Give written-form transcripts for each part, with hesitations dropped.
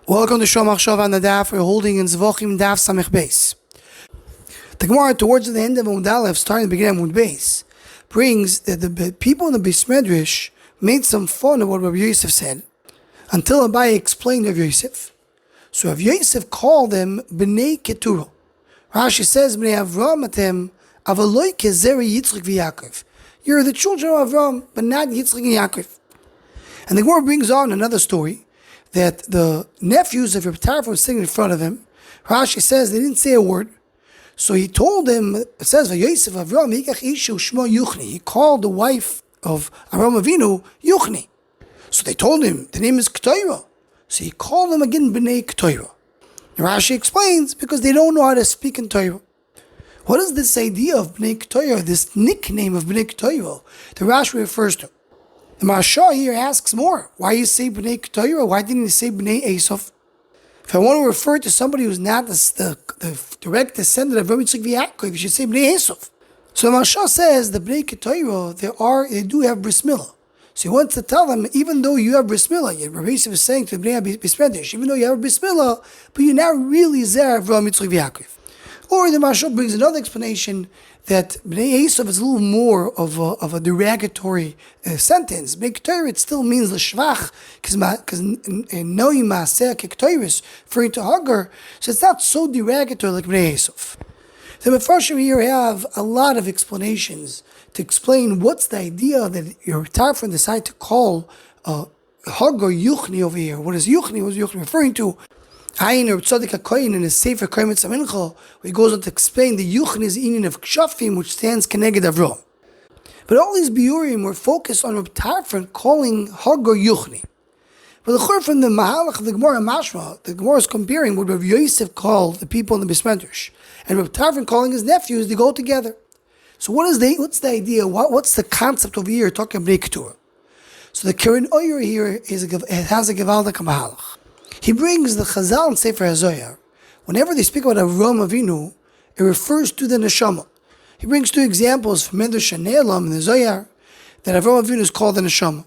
Welcome to Shom Achshav on the Daf. We're holding in Zevachim Daf Samech Beis. The Gemara, towards the end of Amud Aleph, starting to begin Amud Beis, brings that the people in the Beis Medrash made some fun of what Rabbi Yosef said, until Abaye explained Rabbi Yosef. So Rabbi Yosef called them Bnei Ketura. Rashi says, Bnei Avram atem, avaloi kezeri Yitzchak v'Yaakov. You're the children of Avram, but not Yitzchak and Yaakov. And the Gemara brings on another story, that the nephews of Reb Tarfon were sitting in front of him. Rashi says they didn't say a word. So he told them, it says, V'Yosef Avram yikach ishu shmo Yuchni. He called the wife of Avram Avinu Yuchni. So they told him, the name is Ketura. So he called them again Bnei Ketura. Rashi explains, because they don't know how to speak in Torah. What is this idea of Bnei Ketura, this nickname of Bnei Ketura, that Rashi refers to? The Marsha here asks more. Why you say Bnei Ketura? Why didn't you say Bnei Esav? If I want to refer to somebody who's not the direct descendant of Rabbi Yitzchak v'Yaakov, you should say Bnei Esav. So the Marsha says the Bnei Ketura, they do have bris milah. So he wants to tell them, even though you have bris milah, Rabbi Yosef is saying to the Bnei Beis Medrash, even though you have bris milah, but you're not really Zer of Rabbi Yitzchak v'Yaakov. Or the Marsha brings another explanation that Bnei Esav is a little more of a derogatory sentence. Bnei Ketura, it still means l'shvach, because noi maaseh kektoris, referring to Hagar, so it's not so derogatory like Bnei Esav. The Mefarshim here have a lot of explanations to explain what's the idea that your Tarfon decided to call Hagar Yuchni over here. What is Yuchni? What is Yuchni referring to? Ayin or Tzadik HaKoyin in his Sefer Koyim Tzamencha, where he goes on to explain the Yuchni is the Inyan of Kshafim, which stands Keneged Avram. But all these biurim were focused on Reb Tarfon calling Hagar Yuchni. But the Chur from the Mahalach of the Gemara Mashma, the Gemara is comparing what Rabbi Yosef called the people in the Beis Medrash, and Reb Tarfon calling his nephews, they go together. So what's the idea? What's the concept over here talking about Bnei Ketura? So the Keren Oyer here has a Gevaldik Mahalach. He brings the Chazal and Sefer HaZoyar. Whenever they speak about Avram Avinu, it refers to the Neshama. He brings two examples from Medrash Ne'elam in the Zoyar that Avram Avinu is called the Neshama.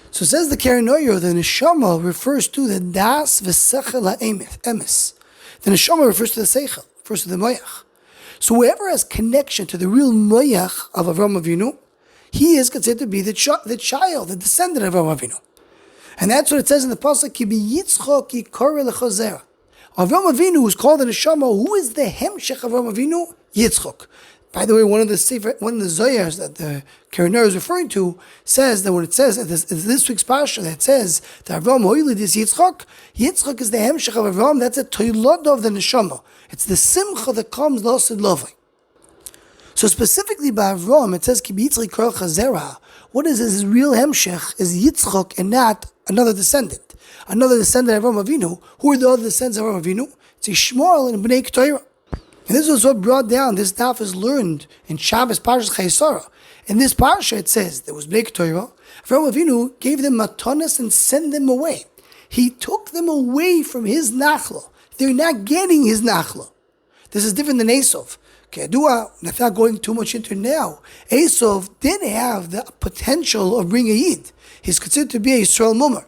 So says the Keren Oyer, the Neshama refers to the Das v'Sechel ha'emes. The Neshama refers to the Seichel, refers to the Moyach. So whoever has connection to the real Moyach of Avram Avinu, he is considered to be the child, the descendant of Avram Avinu. And that's what it says in the pasuk, Ki b'Yitzchok yikore lechazera. Avram Avinu, who's called the Neshama, who is the hemshech of Avram Avinu? Yitzchok. By the way, one of the Zoyars that the Keren Oyer is referring to says that when it says, this week's parsha, that says that Avram Hoylid is Yitzchok, Yitzchok is the hemshech of Avram, that's a toilod of the Neshama. It's the simcha that comes losid lovely. So specifically by Avram, it says, Ki b'Yitzchok yikore lechazera. What is his real hemshech is Yitzchok and not another descendant. Another descendant of Avram Avinu. Who are the other descendants of Avram Avinu? It's Yishmael and Bnei Ketura. And this was what brought down, this daf is learned in Shabbos Parshas Chayesara. In this parsha it says, there was Bnei Ketura. Avram Avinu gave them matanas and sent them away. He took them away from his nachla. They're not getting his nachla. This is different than Esav. Ketura, without going too much into it now, Esav did have the potential of being a Yid. He's considered to be a Yisrael Mumar.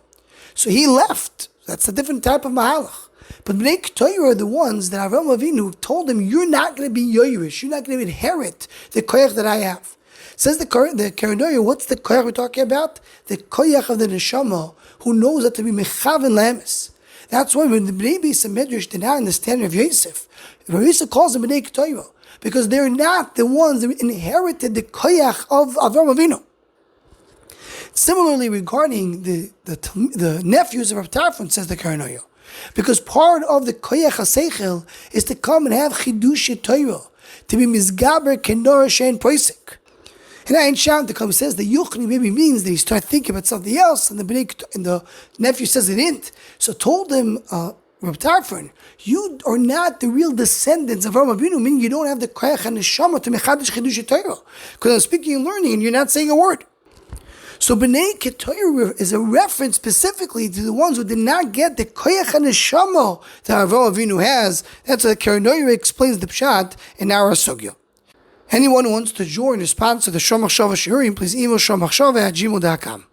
So he left. That's a different type of Mahalach. But Bnei Ketura are the ones that Avram Avinu told him, you're not going to be Yoyrish, you're not going to inherit the koyach that I have. Says the Keren Oyer, what's the koyach we're talking about? The koyach of the Neshama, who knows that to be mechaven laemes. That's why when the Bnei Beis Medrash did not understand Rav Yosef, Rav Yosef calls them Bnei Ketura, because they're not the ones that inherited the koyach of Avram Avinu. Similarly, regarding the nephews of Reb Tarfon, says the Keren Oyer, because part of the koyach HaSeichel is to come and have chidush Torah, to be mizgaber kenora shein poisik. And Ayin Sham to come says the Yuchni maybe means that he started thinking about something else, and the nephew says it didn't. So told him, Reb Tarfon, you are not the real descendants of Avram Avinu, meaning you don't have the koyach and neshama to mechadish chidush Torah, because I'm speaking and learning, and you're not saying a word. So Bnei Ketura is a reference specifically to the ones who did not get the koyach and neshama that Avram Avinu has. That's what Keren Oyer explains the pshat in our sugya. Anyone who wants to join or sponsor the Shom Achshav Shiurim, please email shomachshav@gmail.com.